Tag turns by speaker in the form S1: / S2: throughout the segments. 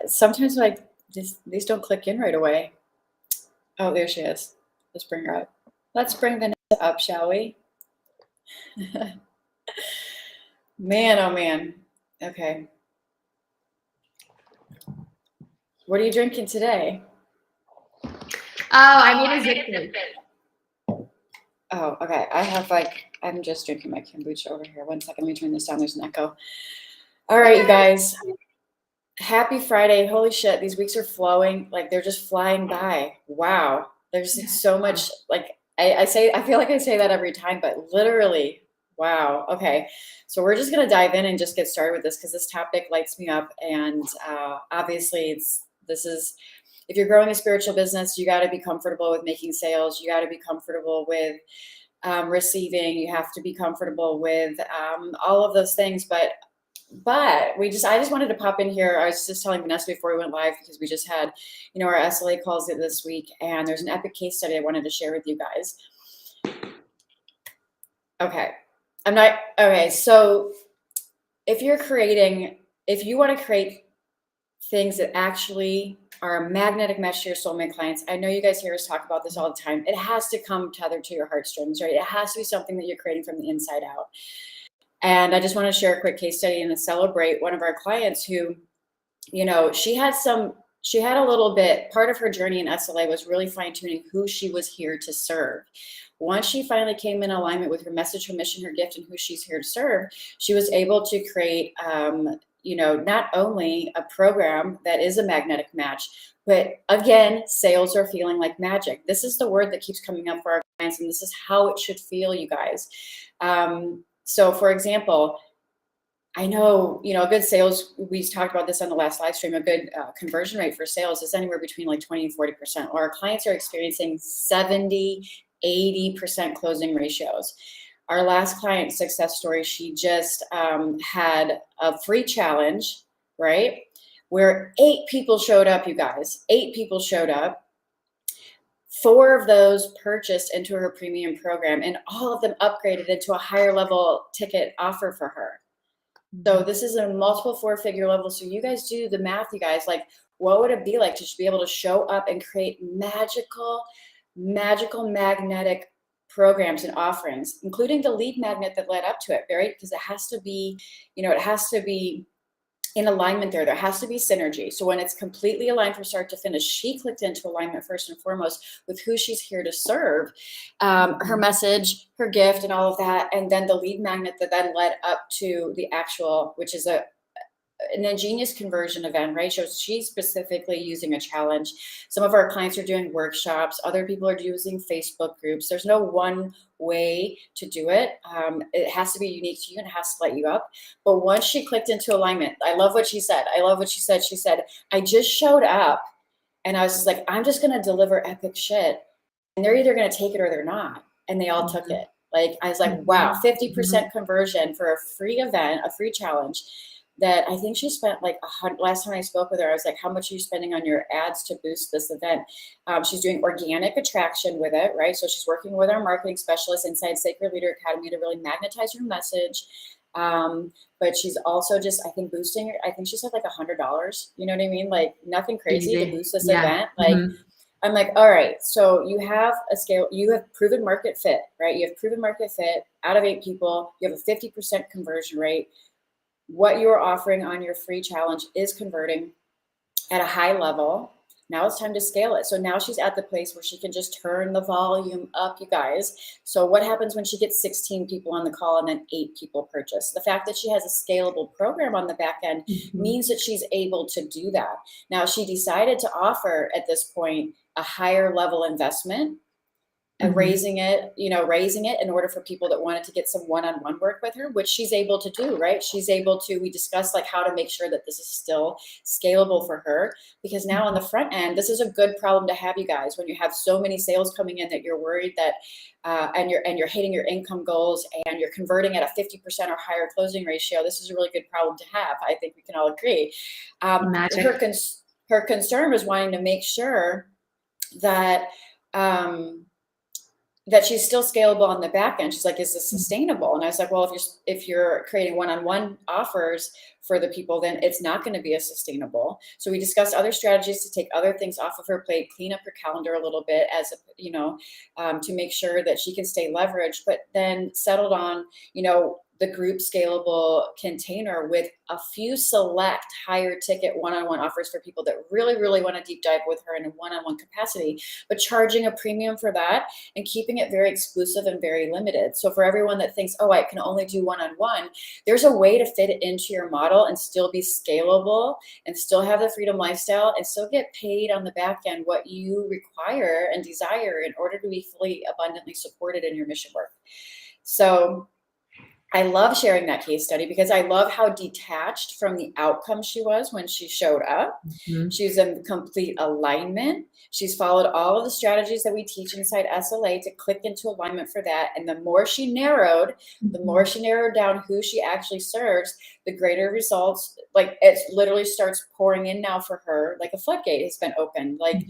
S1: Sometimes like these don't click in right away. Oh, there she is. Let's bring her up. Let's bring Vanessa up, shall we? Man, oh man. Okay. What are you drinking today?
S2: Oh, I made a zip.
S1: Oh, okay. I'm just drinking my kombucha over here. One second, let me turn this down. There's an echo. All right, you guys. Happy Friday. Holy shit, these weeks are flowing. Like they're just flying by. Wow. There's so much, like I feel like I say that every time, but literally, wow. Okay. So we're just gonna dive in and just get started with this because this topic lights me up. And obviously if you're growing a spiritual business, you got to be comfortable with making sales. You got to be comfortable with receiving. You have to be comfortable with all of those things. But I just wanted to pop in here. I was just telling Vanessa before we went live because we just had, our SLA calls this week, and there's an epic case study I wanted to share with you guys. Okay. So if you want to create things that actually are a magnetic match to your soulmate clients, I know you guys hear us talk about this all the time. It has to come tethered to your heartstrings, right? It has to be something that you're creating from the inside out. And I just want to share a quick case study and to celebrate one of our clients who, she had a little bit, part of her journey in SLA was really fine tuning who she was here to serve. Once she finally came in alignment with her message, her mission, her gift, and who she's here to serve, she was able to create, not only a program that is a magnetic match, but again, sales are feeling like magic. This is the word that keeps coming up for our clients, and this is how it should feel, you guys. So for example, I know, a good sales, we talked about this on the last live stream, a good conversion rate for sales is anywhere between like 20 and 40%. Or our clients are experiencing 70, 80% closing ratios. Our last client success story, she just had a free challenge, right? Where 8 people showed up, you guys. 8 people showed up. 4 of those purchased into her premium program, and all of them upgraded into a higher level ticket offer for her. So this is a multiple 4-figure level. So you guys do the math, you guys, like what would it be like to just be able to show up and create magical magnetic programs and offerings, including the lead magnet that led up to it, right? Because it has to be, it has to be in alignment there. There has to be synergy. So when it's completely aligned from start to finish, she clicked into alignment first and foremost with who she's here to serve, her message, her gift, and all of that. And then the lead magnet that then led up to the actual, which is an ingenious conversion event, right? So she's specifically using a challenge. Some of our clients are doing workshops. Other people are using Facebook groups. There's no one way to do it. It has to be unique to you and it has to light you up. But once she clicked into alignment, I love what she said. She said, I just showed up and I was just like, I'm just going to deliver epic shit. And they're either going to take it or they're not. And they all took it. Like, I was like, wow, 50% conversion for a free event, a free challenge. That I think she spent like last time I spoke with her, I was like, how much are you spending on your ads to boost this event? She's doing organic attraction with it, right? So she's working with our marketing specialist inside Sacred Leader Academy to really magnetize her message. But she's also just, I think, boosting her. I think she said like $100, you know what I mean? Like nothing crazy to boost this event. Like, I'm like, all right, so you have a scale, you have proven market fit, right? You have proven market fit out of 8 people, you have a 50% conversion rate. What you're offering on your free challenge is converting at a high level. Now it's time to scale it. So now she's at the place where she can just turn the volume up, you guys. So what happens when she gets 16 people on the call and then 8 people purchase? The fact that she has a scalable program on the back end means that she's able to do that. Now she decided to offer at this point a higher level investment and raising it in order for people that wanted to get some one-on-one work with her, which she's able to do, right? She's able to, we discussed like how to make sure that this is still scalable for her, because now on the front end, this is a good problem to have, you guys, when you have so many sales coming in that you're worried that, and you're hitting your income goals and you're converting at a 50% or higher closing ratio. This is a really good problem to have. I think we can all agree. Her concern was wanting to make sure that, that she's still scalable on the back end. She's like, is this sustainable? And I was like, well, if you're creating one-on-one offers for the people, then it's not going to be as sustainable. So we discussed other strategies to take other things off of her plate, clean up her calendar a little bit as a, to make sure that she can stay leveraged, but then settled on, the group scalable container with a few select higher ticket one-on-one offers for people that really, really want to deep dive with her in a one-on-one capacity, but charging a premium for that and keeping it very exclusive and very limited. So for everyone that thinks, oh, I can only do one-on-one, there's a way to fit it into your model and still be scalable and still have the freedom lifestyle and still get paid on the back end what you require and desire in order to be fully abundantly supported in your mission work. So I love sharing that case study because I love how detached from the outcome she was when she showed up. She's in complete alignment. She's followed all of the strategies that we teach inside SLA to click into alignment for that. And the more she narrowed down who she actually serves, the greater results, like it literally starts pouring in now for her, like a floodgate has been opened. Like,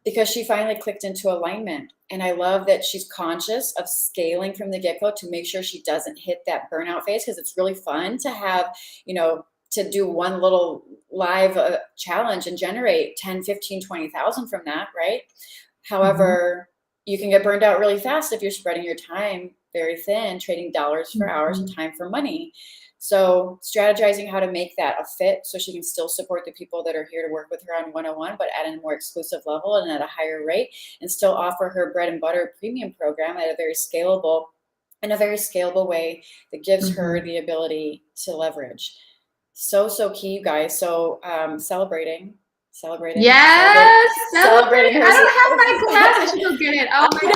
S1: because she finally clicked into alignment. And I love that she's conscious of scaling from the get-go to make sure she doesn't hit that burnout phase, because it's really fun to have, to do one little live challenge and generate 10, 15, 20,000 from that, right? However, you can get burned out really fast if you're spreading your time very thin, trading dollars for hours and time for money. So strategizing how to make that a fit so she can still support the people that are here to work with her on one-on-one, but at a more exclusive level and at a higher rate, and still offer her bread and butter premium program at a very scalable way that gives her the ability to leverage. So key, you guys. So celebrating.
S2: Yes,
S1: celebrating her.
S2: I don't have my glass. I should go get it. Oh my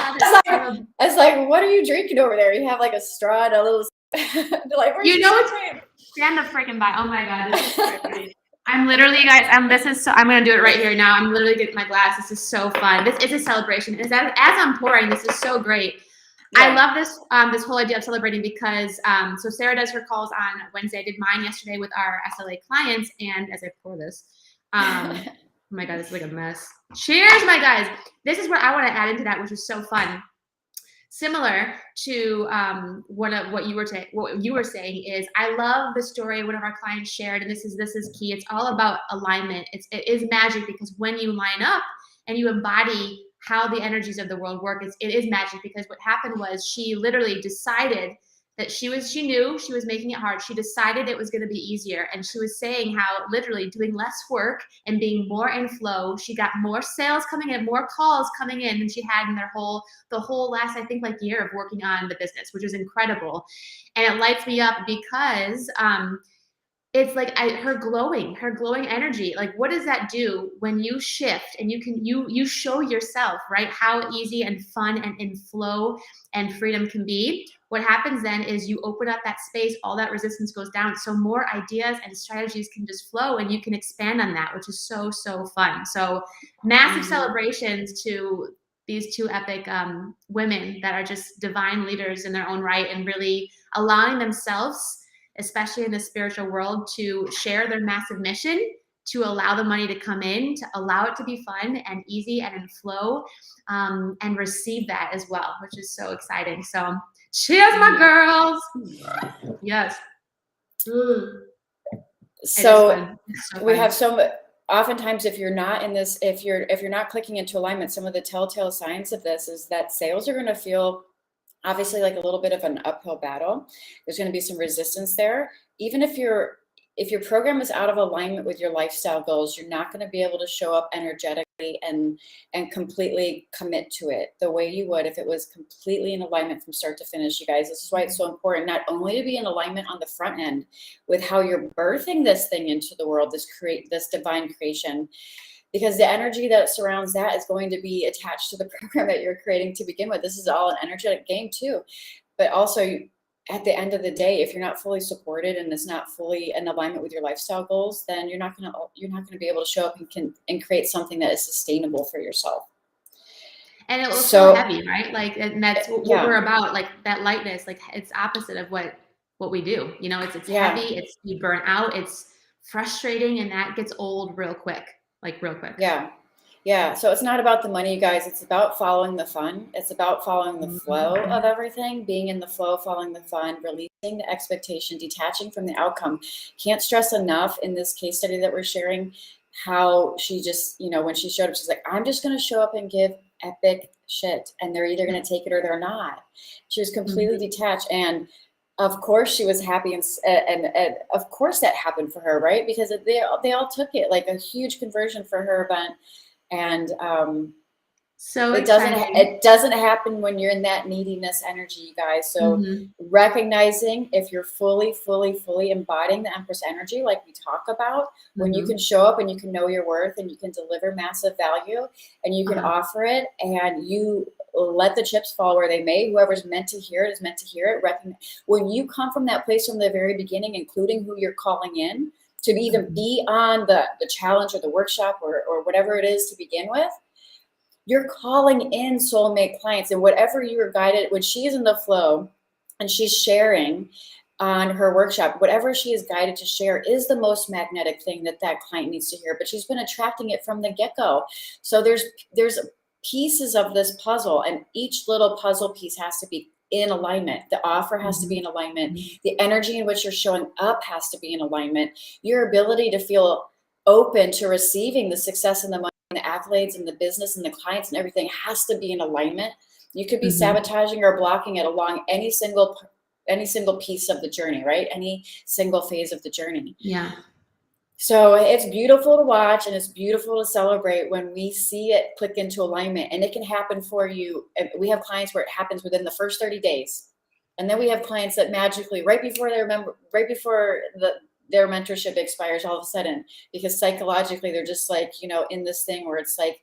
S2: God.
S1: I was like, what are you drinking over there? You have like a straw and a little like,
S2: stand the freaking by. Oh my God, this is crazy. I'm literally, guys, I'm gonna do it right here now. I'm literally getting my glass. This is so fun. This is a celebration. As I'm pouring, this is so great. Yeah. I love this whole idea of celebrating because so Sarah does her calls on Wednesday. I did mine yesterday with our SLA clients, and as I pour this, oh my God, this is like a mess. Cheers, my guys. This is what I want to add into that, which is so fun. Similar to what you were saying is, I love the story one of our clients shared, and this is key. It's all about alignment. It is magic, because when you line up and you embody how the energies of the world work, it is magic. Because what happened was she literally decided that she knew she was making it hard. She decided it was going to be easier. And she was saying how literally doing less work and being more in flow, she got more sales coming in, more calls coming in than she had in the whole last, I think, like year of working on the business, which is incredible. And it lights me up because it's like her glowing energy. Like, what does that do when you shift and you show yourself, right, how easy and fun and in flow and freedom can be? What happens then is you open up that space, all that resistance goes down. So more ideas and strategies can just flow, and you can expand on that, which is so fun. So massive celebrations to these two epic women that are just divine leaders in their own right, and really allowing themselves, especially in the spiritual world, to share their massive mission, to allow the money to come in, to allow it to be fun and easy and in flow, and receive that as well, which is so exciting. So cheers, my girls. Yes.
S1: So we have oftentimes, if you're not in this, if you're not clicking into alignment, some of the telltale signs of this is that sales are going to feel obviously like a little bit of an uphill battle. There's going to be some resistance there. Even if your program is out of alignment with your lifestyle goals, you're not going to be able to show up energetically and completely commit to it the way you would if it was completely in alignment from start to finish. You guys, this is why it's so important not only to be in alignment on the front end with how you're birthing this thing into the world, this divine creation, because the energy that surrounds that is going to be attached to the program that you're creating to begin with. This is all an energetic game too. But also, at the end of the day, if you're not fully supported and it's not fully in alignment with your lifestyle goals, then you're not going to be able to show up and create something that is sustainable for yourself.
S2: And it looks so heavy, right? Like, and that's what we're about, like that lightness. Like, it's opposite of what we do. It's heavy. You burn out. It's frustrating, and that gets old real quick. Like real quick.
S1: Yeah. Yeah, so it's not about the money, you guys. It's about following the fun. It's about following the flow of everything, being in the flow, following the fun, releasing the expectation, detaching from the outcome. Can't stress enough in this case study that we're sharing how she just, you know, when she showed up, she's like, I'm just going to show up and give epic shit, and they're either going to take it or they're not. She was completely detached, and of course she was happy, and of course that happened for her, right? Because they all took it like a huge conversion for her event. And
S2: So
S1: it doesn't happen when you're in that neediness energy, you guys. So recognizing if you're fully embodying the Empress energy, like we talk about, when you can show up and you can know your worth and you can deliver massive value and you can offer it, and you let the chips fall where they may. Whoever's meant to hear it is meant to hear it. When you come from that place from the very beginning, including who you're calling in to even be on the challenge or the workshop or whatever it is to begin with, you're calling in soulmate clients. And whatever you were guided, when she's in the flow and she's sharing on her workshop, whatever she is guided to share is the most magnetic thing that client needs to hear. But she's been attracting it from the get-go. So there's pieces of this puzzle, and each little puzzle piece has to be in alignment. The offer has to be in alignment. The energy in which you're showing up has to be in alignment. Your ability to feel open to receiving the success and the money and the accolades and the business and the clients and everything has to be in alignment. You could be sabotaging or blocking it along any single piece of the journey, right? Any single phase of the journey.
S2: Yeah.
S1: So it's beautiful to watch, and it's beautiful to celebrate when we see it click into alignment, and it can happen for you. We have clients where it happens within the first 30 days. And then we have clients that magically, right before their mentorship expires, all of a sudden, because psychologically they're just like, you know, in this thing where it's like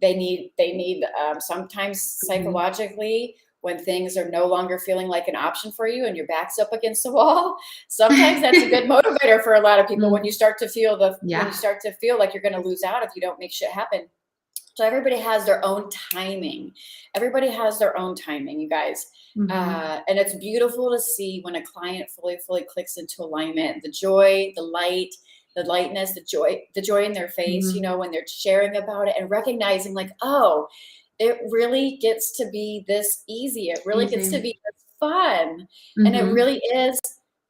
S1: they need sometimes psychologically, when things are no longer feeling like an option for you and your back's up against the wall, sometimes that's a good motivator for a lot of people when you start to feel when you start to feel like you're going to lose out if you don't make shit happen. So everybody has their own timing. Everybody has their own timing, you guys. And it's beautiful to see when a client fully clicks into alignment, the joy, the light, the lightness, the joy in their face, you know, when they're sharing about it and recognizing like, oh, it really gets to be this easy. It really gets to be this fun. And it really is.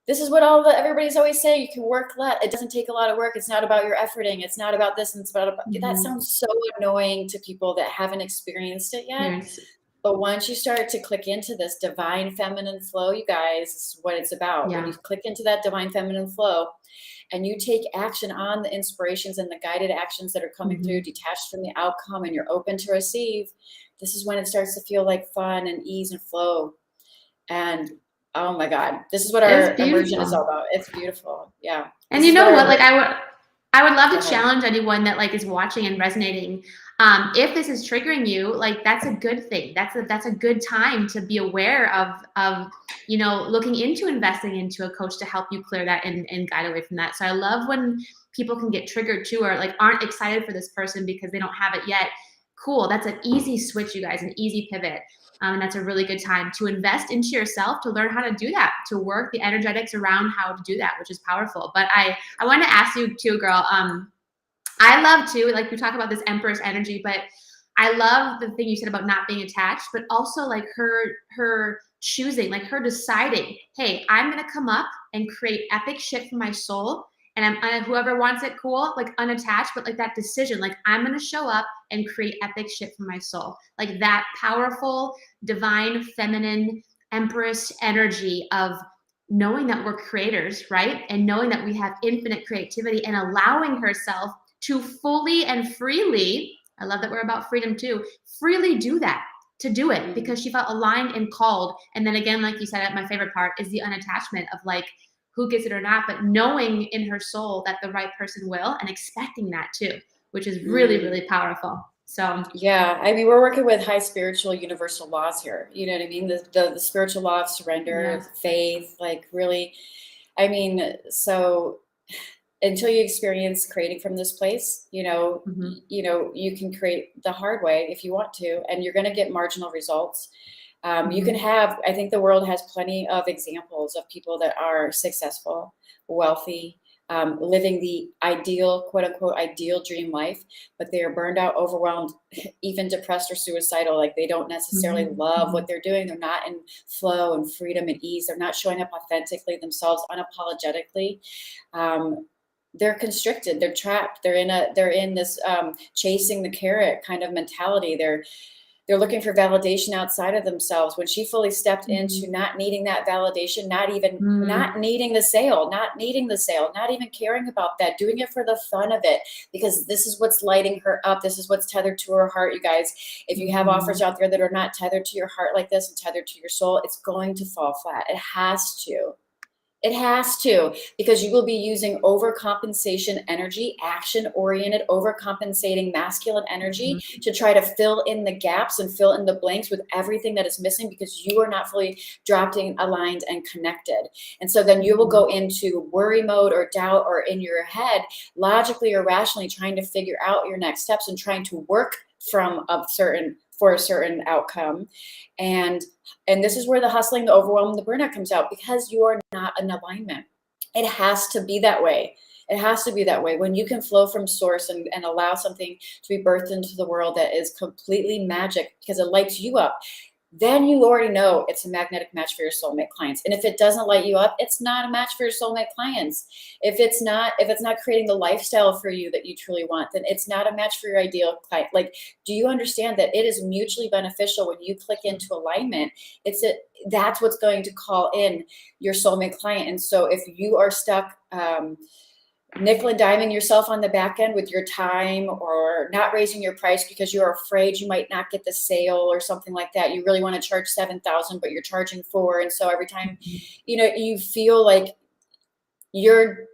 S1: This is what everybody's always saying. You can work less. It doesn't take a lot of work. It's not about your efforting. It's not about this. And it's about that sounds so annoying to people that haven't experienced it yet.
S2: Yes.
S1: But once you start to click into this divine feminine flow, you guys, this is what it's about. When you click into that divine feminine flow and you take action on the inspirations and the guided actions that are coming through, detached from the outcome, and you're open to receive, this is when it starts to feel like fun and ease and flow. And oh my God, this is what our immersion is all about. It's beautiful. Yeah.
S2: And you know what? Like I would love to challenge anyone that like is watching and resonating. If this is triggering you, like that's a good thing. That's a good time to be aware of, you know, looking into investing into a coach to help you clear that and guide away from that. So I love when people can get triggered too, or like aren't excited for this person because they don't have it yet. Cool. That's an easy switch, you guys, an easy pivot. And that's a really good time to invest into yourself, to learn how to do that, to work the energetics around how to do that, which is powerful. But I want to ask you too, girl, I love too, like we talk about this Empress energy, but I love the thing you said about not being attached, but also like her choosing, like her deciding, hey, I'm going to come up and create epic shit for my soul. And whoever wants it, cool, like unattached, but like that decision, like I'm going to show up and create epic shit for my soul. Like that powerful, divine, feminine, Empress energy of knowing that we're creators, right? And knowing that we have infinite creativity and allowing herself to fully and freely, I love that we're about freedom too, freely do that, to do it because she felt aligned and called. And then again, like you said, my favorite part is the unattachment of like, who gets it or not, but knowing in her soul that the right person will and expecting that too, which is really, really powerful. So
S1: yeah, I mean, we're working with high spiritual universal laws here. You know what I mean? The spiritual law of surrender, faith, like really, I mean, so until you experience creating from this place, you know, you can create the hard way if you want to, and you're going to get marginal results. You can have, I think the world has plenty of examples of people that are successful, wealthy, living the ideal, quote unquote, ideal dream life, but they are burned out, overwhelmed, even depressed or suicidal. Like they don't necessarily love what they're doing. They're not in flow and freedom and ease. They're not showing up authentically themselves, unapologetically. They're constricted, they're trapped, they're in this chasing the carrot kind of mentality. They're looking for validation outside of themselves. When she fully stepped into not needing that validation, not needing the sale, not even caring about that, doing it for the fun of it, because this is what's lighting her up. This is what's tethered to her heart, you guys. If you have offers out there that are not tethered to your heart like this and tethered to your soul, it's going to fall flat. It has to. It has to, because you will be using overcompensation energy, action-oriented, overcompensating masculine energy to try to fill in the gaps and fill in the blanks with everything that is missing, because you are not fully dropped in, aligned, and connected. And so then you will go into worry mode or doubt, or in your head, logically or rationally trying to figure out your next steps and trying to work for a certain outcome. And this is where the hustling, the overwhelm, and the burnout comes out, because you are not in alignment. It has to be that way. It has to be that way. When you can flow from source and allow something to be birthed into the world that is completely magic because it lights you up, then you already know it's a magnetic match for your soulmate clients. And if it doesn't light you up, it's not a match for your soulmate clients. If it's not creating the lifestyle for you that you truly want, then it's not a match for your ideal client. Like, do you understand that it is mutually beneficial when you click into alignment? That's what's going to call in your soulmate client. And so if you are stuck, nickel and diming yourself on the back end with your time, or not raising your price because you're afraid you might not get the sale or something like that. You really want to charge $7,000, but you're charging $4,000. And so every time, you feel like you're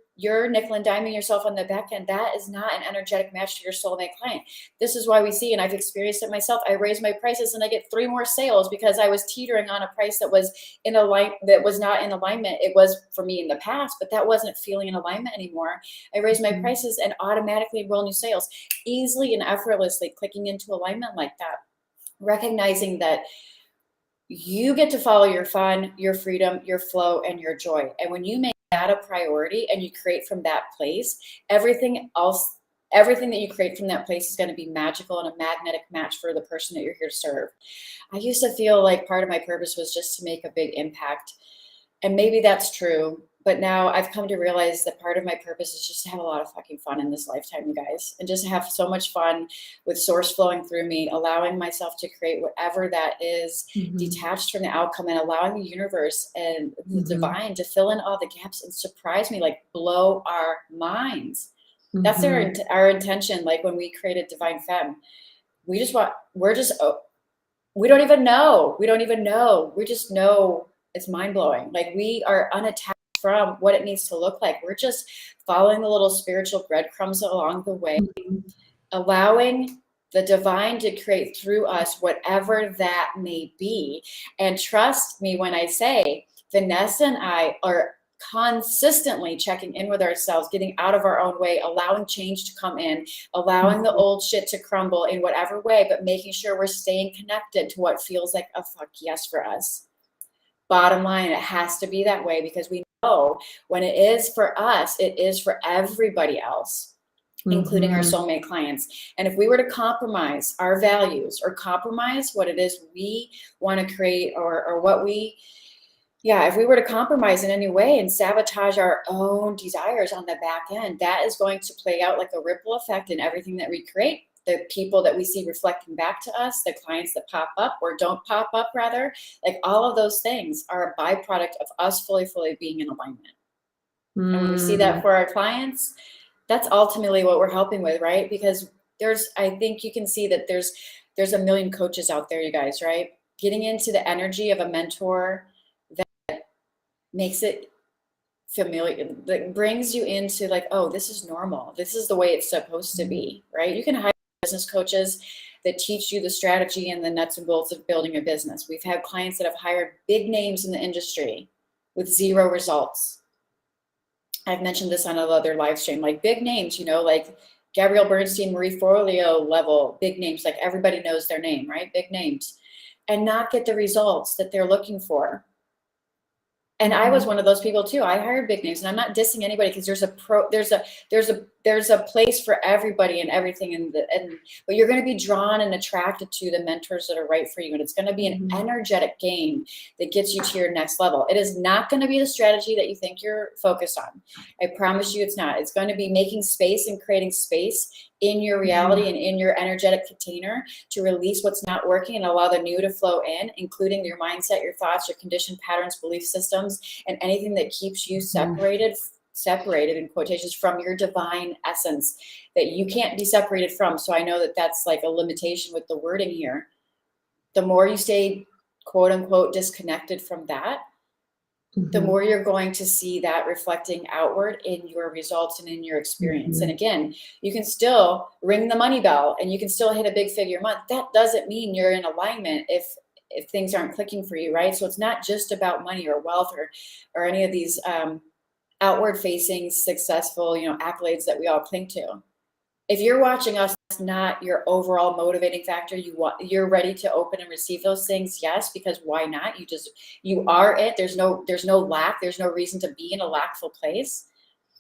S1: nickel and diming yourself on the back end, that is not an energetic match to your soulmate client. This is why we see, and I've experienced it myself, I raise my prices and I get 3 more sales because I was teetering on a price that was not in alignment. It was for me in the past, but that wasn't feeling in alignment anymore. I raise my prices and automatically roll new sales, easily and effortlessly clicking into alignment like that, recognizing that you get to follow your fun, your freedom, your flow, and your joy. And when you make that a priority and you create from that place, everything that you create from that place is going to be magical and a magnetic match for the person that you're here to serve. I used to feel like part of my purpose was just to make a big impact. And maybe that's true. But now I've come to realize that part of my purpose is just to have a lot of fucking fun in this lifetime, you guys, and just have so much fun with source flowing through me, allowing myself to create whatever that is, detached from the outcome, and allowing the universe and the divine to fill in all the gaps and surprise me, like blow our minds. That's our intention. Like when we created Divine Femme, we don't even know. We just know it's mind blowing. Like we are unattached from what it needs to look like. We're just following the little spiritual breadcrumbs along the way, allowing the divine to create through us whatever that may be. And trust me when I say, Vanessa and I are consistently checking in with ourselves, getting out of our own way, allowing change to come in, allowing the old shit to crumble in whatever way, but making sure we're staying connected to what feels like a fuck yes for us. Bottom line, it has to be that way, because we know when it is for us, it is for everybody else, including our soulmate clients. And if we were to compromise our values, or compromise what it is we want to create, or what if we were to compromise in any way and sabotage our own desires on the back end, that is going to play out like a ripple effect in everything that we create. The people that we see reflecting back to us, the clients that pop up or don't pop up, rather, like all of those things are a byproduct of us fully being in alignment. And when we see that for our clients, that's ultimately what we're helping with, right? Because I think you can see that there's a million coaches out there, you guys, right? Getting into the energy of a mentor that makes it familiar, that brings you into like, oh, this is normal. This is the way it's supposed to be, right? You can hire business coaches that teach you the strategy and the nuts and bolts of building a business. We've had clients that have hired big names in the industry with 0 results. I've mentioned this on another live stream, like big names, like Gabrielle Bernstein, Marie Forleo level, big names, like everybody knows their name, right? Big names, and not get the results that they're looking for. And I was one of those people too. I hired big names, and I'm not dissing anybody, because there's a place for everybody and everything. But you're going to be drawn and attracted to the mentors that are right for you. And it's going to be an energetic game that gets you to your next level. It is not going to be the strategy that you think you're focused on. I promise you it's not. It's going to be making space and creating space in your reality and in your energetic container to release what's not working and allow the new to flow in, including your mindset, your thoughts, your conditioned patterns, belief systems, and anything that keeps you separated in quotations from your divine essence that you can't be separated from. So I know that that's like a limitation with the wording here. The more you stay, quote unquote, disconnected from that, the more you're going to see that reflecting outward in your results and in your experience. And again, you can still ring the money bell and you can still hit a big figure month. That doesn't mean you're in alignment if things aren't clicking for you, right? So it's not just about money or wealth or any of these outward facing successful, accolades that we all cling to. If you're watching us, it's not your overall motivating factor. You're ready to open and receive those things. Yes, because why not? You are it. There's no lack. There's no reason to be in a lackful place.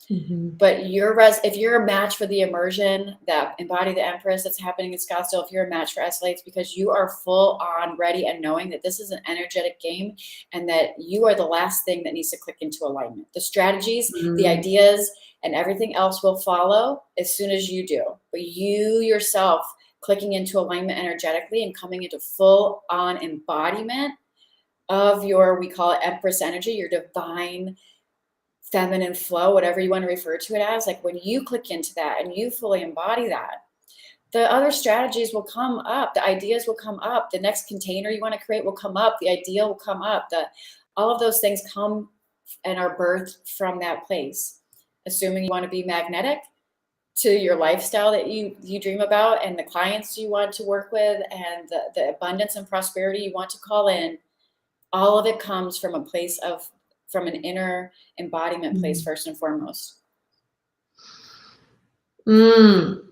S1: But if you're a match for the immersion, that Embody the Empress that's happening in Scottsdale, if you're a match for SLA, it's because you are full on ready and knowing that this is an energetic game and that you are the last thing that needs to click into alignment. The strategies, the ideas, and everything else will follow as soon as you do. But you yourself clicking into alignment energetically and coming into full on embodiment of your, we call it Empress energy, your divine feminine flow, whatever you want to refer to it as. Like when you click into that and you fully embody that, the other strategies will come up, the ideas will come up, the next container you want to create will come up, the idea will come up, all of those things come and are birthed from that place. Assuming you want to be magnetic to your lifestyle that you dream about and the clients you want to work with and the abundance and prosperity you want to call in, all of it comes from a place from an inner embodiment place first and foremost.
S2: The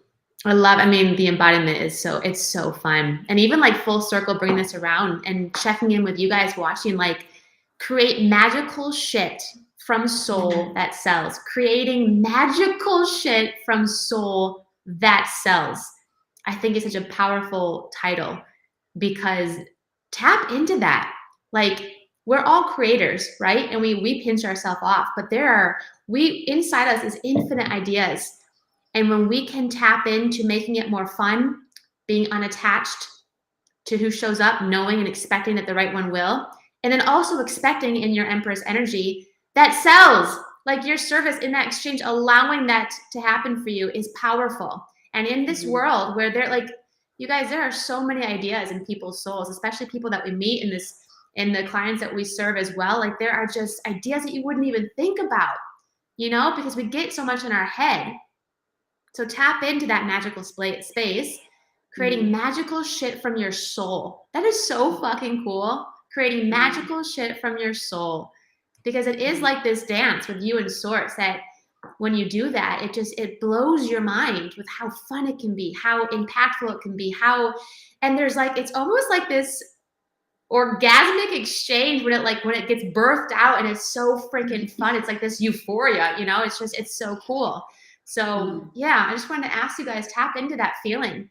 S2: embodiment is it's so fun. And even like full circle, bring this around and checking in with you guys watching, like create magical shit from soul that sells. Creating magical shit from soul that sells. I think it's such a powerful title because tap into that. Like, we're all creators, right? And we pinch ourselves off, but inside us is infinite ideas. And when we can tap into making it more fun, being unattached to who shows up, knowing and expecting that the right one will, and then also expecting in your Empress energy that sells, like your service in that exchange, allowing that to happen for you is powerful. And in this world where you guys, there are so many ideas in people's souls, especially people that we meet in the clients that we serve as well. Like there are just ideas that you wouldn't even think about, because we get so much in our head. So tap into that magical space, creating magical shit from your soul. That is so fucking cool. Creating magical shit from your soul, because it is like this dance with you and Source that when you do that, it blows your mind with how fun it can be, how impactful it can be, and there's it's almost like this orgasmic exchange when it gets birthed out, and it's so freaking fun. It's like this euphoria, it's so cool. So yeah, I just wanted to ask you guys, tap into that feeling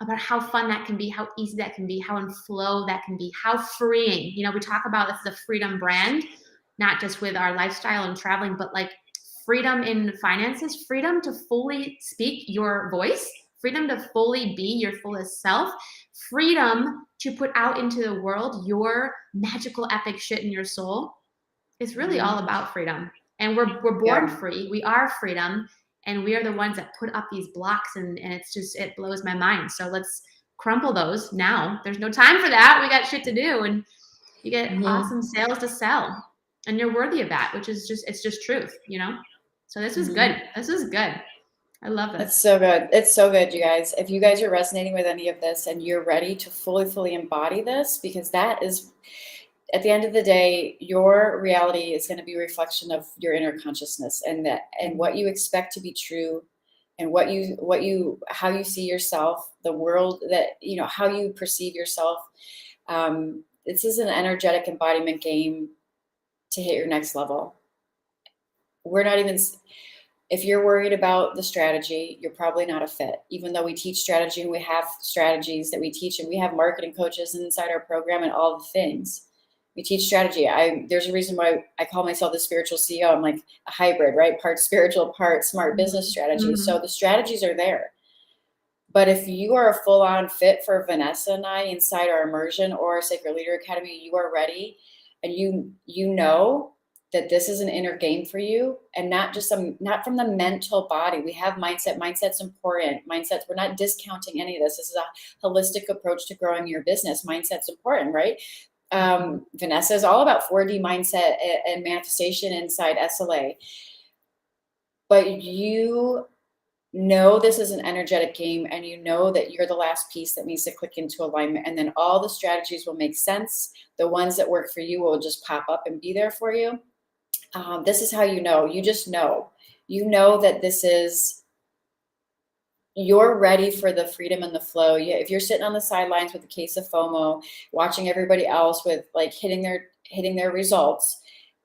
S2: about how fun that can be, how easy that can be, how in flow that can be, how freeing. We talk about this as a freedom brand, not just with our lifestyle and traveling, but like freedom in finances, freedom to fully speak your voice, freedom to fully be your fullest self, freedom to put out into the world your magical epic shit in your soul. It's really all about freedom. And we're born free. We are freedom. And we are the ones that put up these blocks, and it blows my mind. So let's crumple those now. There's no time for that. We got shit to do, and you get awesome sales to sell, and you're worthy of that, which is it's just truth, So this is good. This is good. I love this.
S1: It's so good. It's so good, you guys. If you guys are resonating with any of this and you're ready to fully embody this, because that is, at the end of the day, your reality is going to be a reflection of your inner consciousness and what you expect to be true, and how you see yourself, the world that, how you perceive yourself. This is an energetic embodiment game to hit your next level. We're not even, if you're worried about the strategy, you're probably not a fit, even though we teach strategy and we have strategies that we teach, and we have marketing coaches inside our program and all the things. We teach strategy. There's a reason why I call myself the spiritual CEO. I'm like a hybrid, right? Part spiritual, part smart business strategy. So the strategies are there. But if you are a full-on fit for Vanessa and I inside our immersion or Sacred Leader Academy, you are ready, and you know that this is an inner game for you, and not from the mental body. We have mindset. Mindset's important. Mindsets, we're not discounting any of this. This is a holistic approach to growing your business. Mindset's important, right? Vanessa is all about 4D mindset and manifestation inside SLA. But you know this is an energetic game, and you know that you're the last piece that needs to click into alignment, and then all the strategies will make sense. The ones that work for you will just pop up and be there for you. This is how you know. You just know. You know that this is, you're ready for the freedom and the flow. If you're sitting on the sidelines with a case of FOMO, watching everybody else with like hitting their results,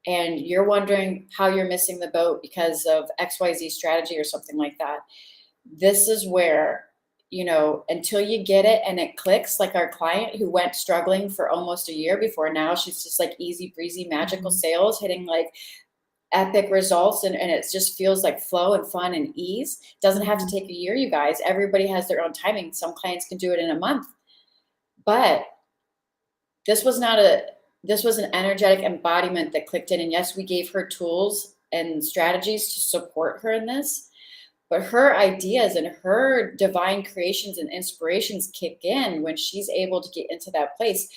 S1: and you're wondering how you're missing the boat because of XYZ strategy or something like that, this is where, you know, until you get it and it clicks, like our client who went struggling for almost a year before now, she's just like easy breezy, magical sales, hitting like epic results, and it just feels like flow and fun and ease. Doesn't have to take a year, you guys. Everybody has their own timing. Some clients can do it in a month. But this was an energetic embodiment that clicked in. And yes, we gave her tools and strategies to support her in this, but her ideas and her divine creations and inspirations kick in when she's able to get into that place.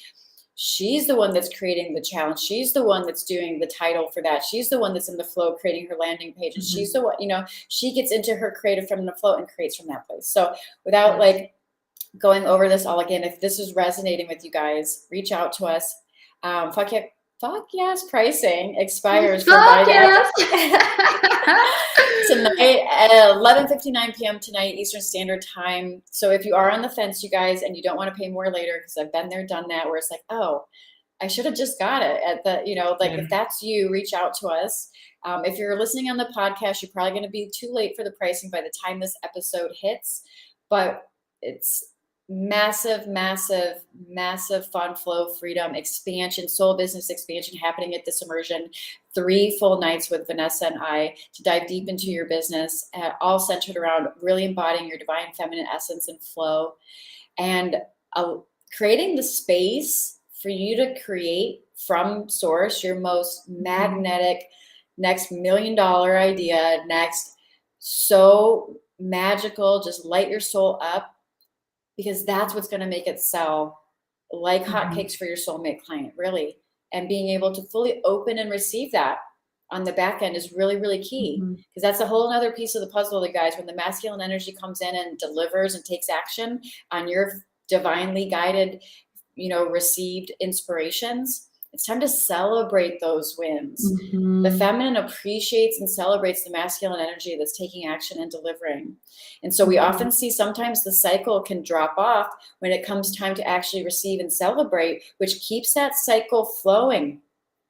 S1: She's the one that's creating the challenge. She's the one that's doing the title for that. She's the one that's in the flow, creating her landing page. And she's the one, you know, she gets into her creative from the flow and creates from that place. So without like going over this all again, if this is resonating with you guys, reach out to us. Fuck yes, pricing expires for
S2: yes.
S1: tonight at 11:59 p.m. tonight, Eastern Standard Time. So if you are on the fence, you guys, and you don't want to pay more later, because I've been there, done that, where it's like, oh, I should have just got it at the, you know, like if that's you, reach out to us. If you're listening on the podcast, you're probably going to be too late for the pricing by the time this episode hits, but it's massive, massive, massive fun, flow, freedom, expansion, soul business expansion happening at this immersion. 3 full nights with Vanessa and I to dive deep into your business, all centered around really embodying your divine feminine essence and flow, and creating the space for you to create from source your most magnetic, next $1 million idea, next so magical, just light your soul up, because that's what's going to make it sell like hotcakes for your soulmate client, really. And being able to fully open and receive that on the back end is really, really key, because that's a whole other piece of the puzzle, you guys. When the masculine energy comes in and delivers and takes action on your divinely guided, you know, received inspirations, it's time to celebrate those wins. The feminine appreciates and celebrates the masculine energy that's taking action and delivering. And so we often see sometimes the cycle can drop off when it comes time to actually receive and celebrate, which keeps that cycle flowing.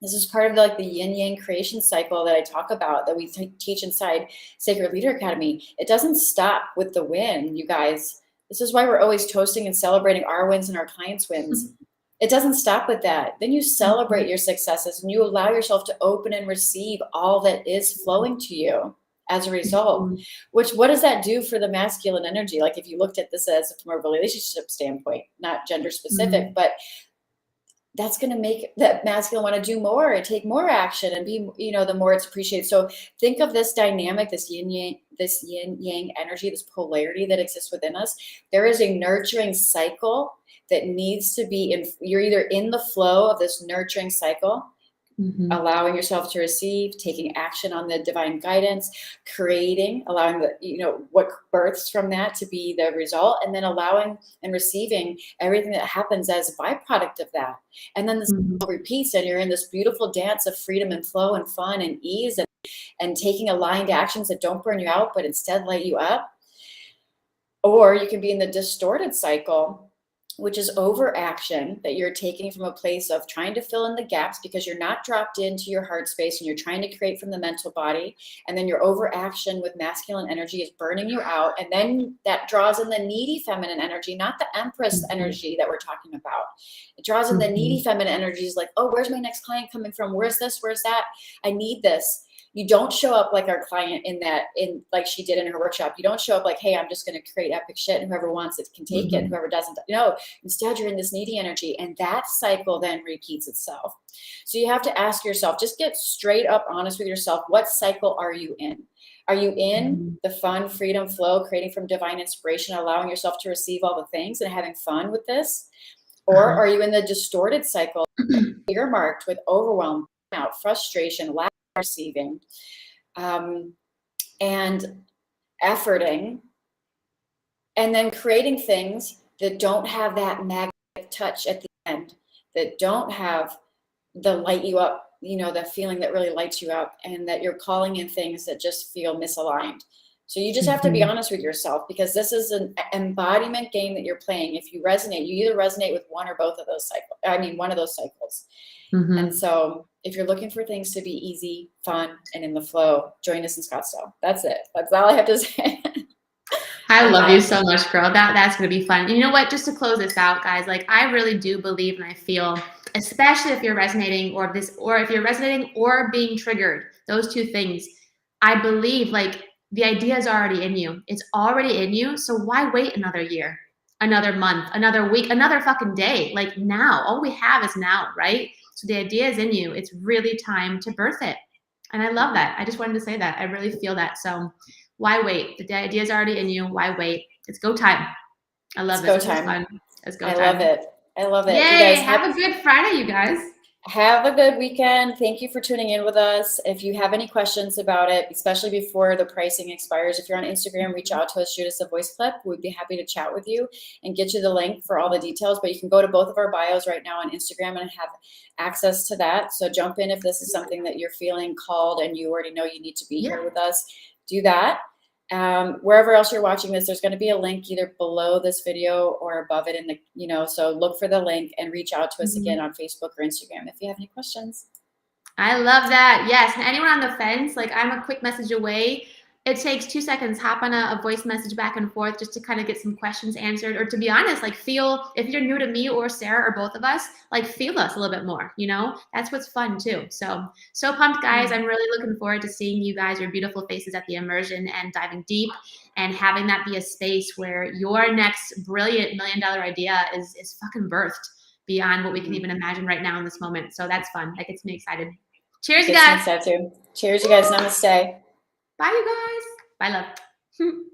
S1: This is part of like the yin yang creation cycle that I talk about, that we teach inside Sacred Leader Academy. It doesn't stop with the win, you guys. This is why we're always toasting and celebrating our wins and our clients' wins. It doesn't stop with that. Then you celebrate your successes and you allow yourself to open and receive all that is flowing to you as a result. Which, what does that do for the masculine energy? Like if you looked at this as from a relationship standpoint, not gender specific, but that's going to make that masculine want to do more and take more action and be, you know, the more it's appreciated. So think of this dynamic, this yin yang energy, this polarity that exists within us. There is a nurturing cycle that needs to be in. You're either in the flow of this nurturing cycle, allowing yourself to receive, taking action on the divine guidance, creating, allowing the, you know, what births from that to be the result, and then allowing and receiving everything that happens as a byproduct of that. And then the cycle repeats, and you're in this beautiful dance of freedom and flow and fun and ease, and taking aligned actions that don't burn you out, but instead light you up. Or you can be in the distorted cycle which is overaction, that you're taking from a place of trying to fill in the gaps because you're not dropped into your heart space and you're trying to create from the mental body. And then your overaction with masculine energy is burning you out. And then that draws in the needy feminine energy, not the Empress energy that we're talking about. It draws in the needy feminine energies like, oh, where's my next client coming from? Where's this? Where's that? I need this. You don't show up like our client like she did in her workshop. You don't show up like, hey, I'm just going to create epic shit and whoever wants it can take it. Whoever doesn't, no, instead you're in this needy energy, and that cycle then repeats itself. So you have to ask yourself, just get straight up honest with yourself. What cycle are you in? Are you in the fun, freedom, flow, creating from divine inspiration, allowing yourself to receive all the things and having fun with this? Or are you in the distorted cycle, earmarked with overwhelm, out, frustration, lack of receiving, and efforting, and then creating things that don't have that magnetic touch at the end, that don't have the light you up, you know, the feeling that really lights you up, and that you're calling in things that just feel misaligned. So you just have to be honest with yourself, because this is an embodiment game that you're playing. If you resonate, you either resonate with one or both of those cycles. I mean, one of those cycles. And so if you're looking for things to be easy, fun, and in the flow, join us in Scottsdale. That's it. That's all I have to say.
S2: I love you so much, girl. That's going to be fun. And you know what? Just to close this out, guys, like I really do believe and I feel, especially if you're resonating or if you're resonating or being triggered, those two things, I believe like the idea is already in you. It's already in you. So why wait another year, another month, another week, another fucking day? Like now, all we have is now, right? So the idea is in you. It's really time to birth it. And I love that. I just wanted to say that. I really feel that. So why wait? The idea is already in you. Why wait? It's go time. I love this.
S1: It's go time.
S2: It's go time.
S1: I love it. I love it.
S2: Yay!
S1: You guys
S2: have a good Friday, you guys.
S1: Have a good weekend. Thank you for tuning in with us. If you have any questions about it, especially before the pricing expires, if you're on Instagram, reach out to us, shoot us a voice clip. We'd be happy to chat with you and get you the link for all the details. But you can go to both of our bios right now on Instagram and have access to that. So jump in if this is something that you're feeling called and you already know you need to be here with us. Do that. Wherever else you're watching this, there's going to be a link either below this video or above it in the, you know, so look for the link and reach out to us again on Facebook or Instagram if you have any questions.
S2: I love that. Yes. And anyone on the fence, like I'm a quick message away. It takes 2 seconds, hop on a voice message back and forth just to kind of get some questions answered, or to be honest, like feel, if you're new to me or Sarah or both of us, like feel us a little bit more, you know, that's what's fun too. So pumped, guys. I'm really looking forward to seeing you guys, your beautiful faces at the immersion, and diving deep and having that be a space where your next brilliant $1 million idea is fucking birthed beyond what we can even imagine right now in this moment. So that's fun. That gets me excited. Cheers, you guys.
S1: Cheers, you guys. Namaste.
S2: Bye, you guys. Bye, love.